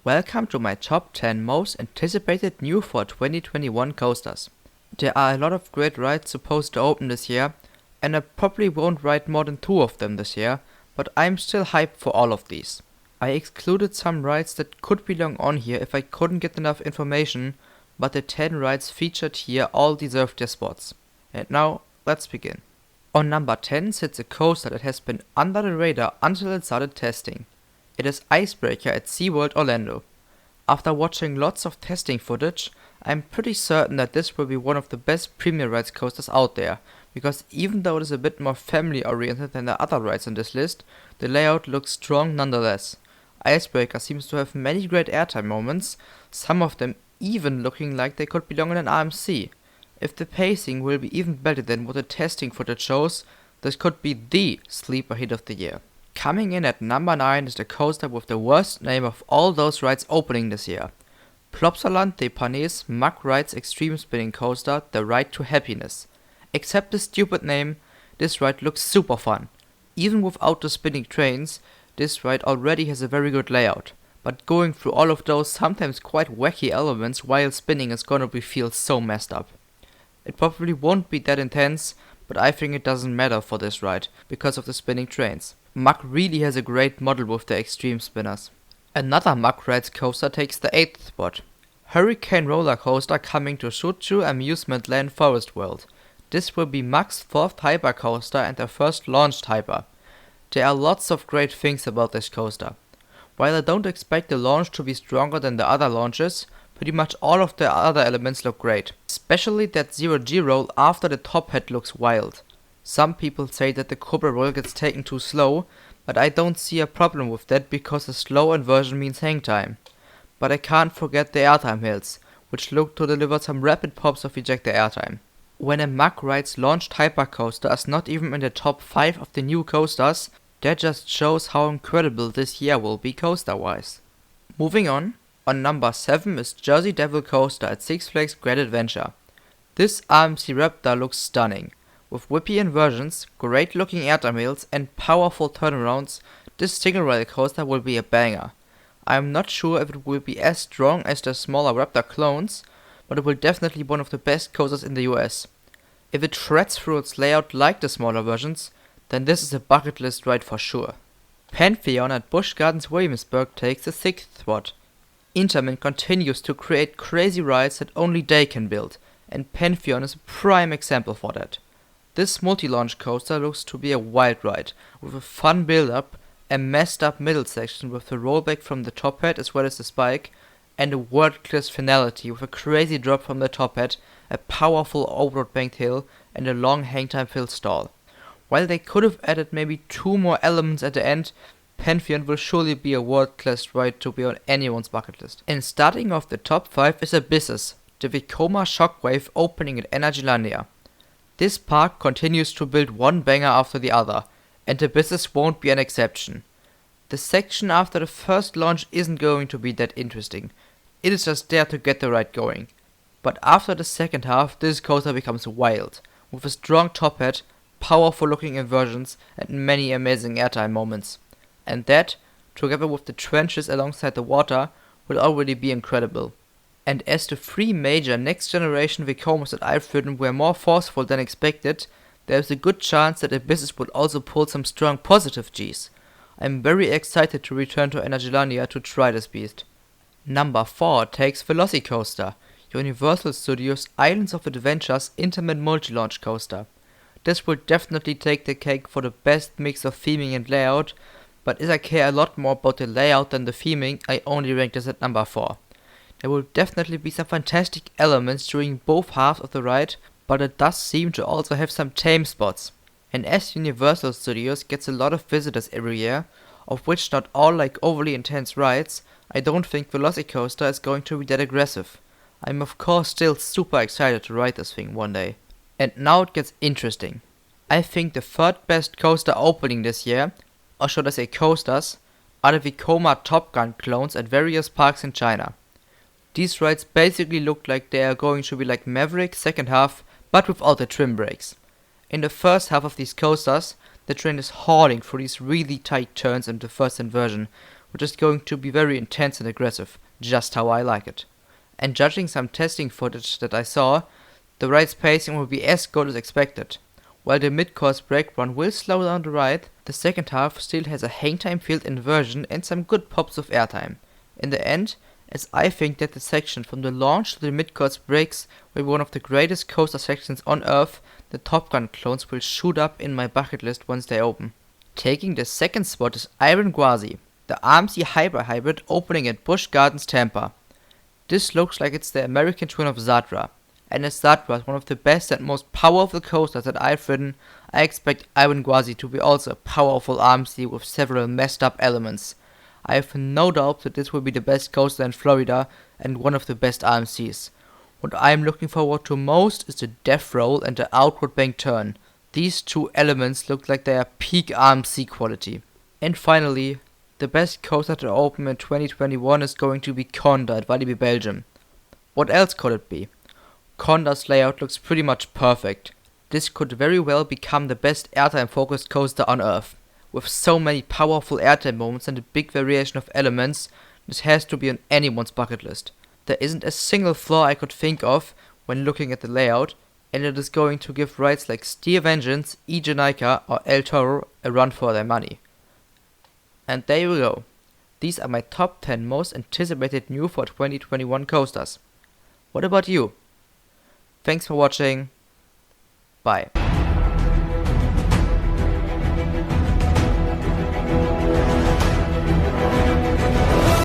Welcome to my top 10 most anticipated new for 2021 coasters. There are a lot of great rides supposed to open this year, and I probably won't ride more than 2 of them this year, but I'm still hyped for all of these. I excluded some rides that could belong on here if I couldn't get enough information, but the 10 rides featured here all deserve their spots. And now, let's begin. On number 10 sits a coaster that has been under the radar until it started testing. It is Icebreaker at SeaWorld Orlando. After watching lots of testing footage, I'm pretty certain that this will be one of the best premium rides coasters out there, because even though it is a bit more family oriented than the other rides on this list, the layout looks strong nonetheless. Icebreaker seems to have many great airtime moments, some of them even looking like they could belong in an RMC. If the pacing will be even better than what the testing footage shows, this could be the sleeper hit of the year. Coming in at number 9 is the coaster with the worst name of all those rides opening this year. Plopsalon de Pan's Mug Rides Extreme Spinning Coaster, The Ride to Happiness. Except the stupid name, this ride looks super fun. Even without the spinning trains, this ride already has a very good layout. But going through all of those sometimes quite wacky elements while spinning is gonna feel so messed up. It probably won't be that intense, but I think it doesn't matter for this ride, because of the spinning trains. Mug really has a great model with the extreme spinners. Another Mug Rides coaster takes the 8th spot. Hurricane Roller Coaster coming to Shuchu Amusement Land Forest World. This will be Mug's 4th hyper coaster and their first launched hyper. There are lots of great things about this coaster. While I don't expect the launch to be stronger than the other launches, pretty much all of the other elements look great. Especially that 0G roll after the top hat looks wild. Some people say that the Cobra roll gets taken too slow, but I don't see a problem with that because a slow inversion means hang time. But I can't forget the airtime hills, which look to deliver some rapid pops of ejector airtime. When a Mug Rides launched hypercoaster is not even in the top 5 of the new coasters, that just shows how incredible this year will be coaster-wise. Moving on number 7 is Jersey Devil Coaster at Six Flags Great Adventure. This RMC Raptor looks stunning. With whippy inversions, great looking airtime hills and powerful turnarounds, this single rail coaster will be a banger. I am not sure if it will be as strong as the smaller Raptor clones, but it will definitely be one of the best coasters in the US. If it shreds through its layout like the smaller versions, then this is a bucket list ride for sure. Pantheon at Busch Gardens Williamsburg takes the 6th spot. Intermin continues to create crazy rides that only they can build, and Pantheon is a prime example for that. This multi-launch coaster looks to be a wild ride, with a fun build-up, a messed up middle section with the rollback from the top hat as well as the spike, and a world-class finality with a crazy drop from the top hat, a powerful overload banked hill, and a long hangtime fill stall. While they could have added maybe 2 more elements at the end, Pantheon will surely be a world-class ride to be on anyone's bucket list. And starting off the top 5 is Abysses, the Vekoma Shockwave opening at Energylandia. This park continues to build one banger after the other, and Abysses won't be an exception. The section after the first launch isn't going to be that interesting, it is just there to get the ride going. But after the second half, this coaster becomes wild, with a strong top hat, powerful looking inversions, and many amazing airtime moments. And that, together with the trenches alongside the water, will already be incredible. And as the 3 major next generation Vekomas that I've ridden were more forceful than expected, there is a good chance that Abysses would also pull some strong positive Gs. I'm very excited to return to Energylandia to try this beast. Number 4 takes Velocicoaster, Universal Studios Islands of Adventure's Intimate Multi-Launch Coaster. This will definitely take the cake for the best mix of theming and layout, but as I care a lot more about the layout than the theming, I only rank this at number 4. There will definitely be some fantastic elements during both halves of the ride, but it does seem to also have some tame spots. And as Universal Studios gets a lot of visitors every year, of which not all like overly intense rides, I don't think Velocicoaster is going to be that aggressive. I'm of course still super excited to ride this thing one day. And now it gets interesting. I think the 3rd best coaster opening this year, or should I say coasters, are the Vekoma Top Gun clones at various parks in China. These rides basically look like they are going to be like Maverick second half, but without the trim brakes. In the first half of these coasters, the train is hauling through these really tight turns in the first inversion, which is going to be very intense and aggressive, just how I like it. And judging some testing footage that I saw, the ride's pacing will be as good as expected. While the mid-course brake run will slow down the ride, the second half still has a hangtime field inversion and some good pops of airtime. In the end, as I think that the section from the launch to the mid-course brakes will be one of the greatest coaster sections on Earth, the Top Gun clones will shoot up in my bucket list once they open. Taking the second spot is Iron Gwazi, the AMC Hybrid opening at Busch Gardens, Tampa. This looks like it's the American twin of Zadra, and as Zadra is one of the best and most powerful coasters that I've ridden, I expect Iron Gwazi to be also a powerful AMC with several messed up elements. I have no doubt that this will be the best coaster in Florida and one of the best AMCs. What I am looking forward to most is the death roll and the outward bank turn. These two elements look like they are peak AMC quality. And finally, the best coaster to open in 2021 is going to be Conda at Walibi Belgium. What else could it be? Condust layout looks pretty much perfect. This could very well become the best airtime focused coaster on Earth. With so many powerful airtime moments and a big variation of elements, this has to be on anyone's bucket list. There isn't a single flaw I could think of when looking at the layout, and it is going to give rides like Steer Vengeance, Janica or El Toro a run for their money. And there you go. These are my top 10 most anticipated new for 2021 coasters. What about you? Thanks for watching. Bye.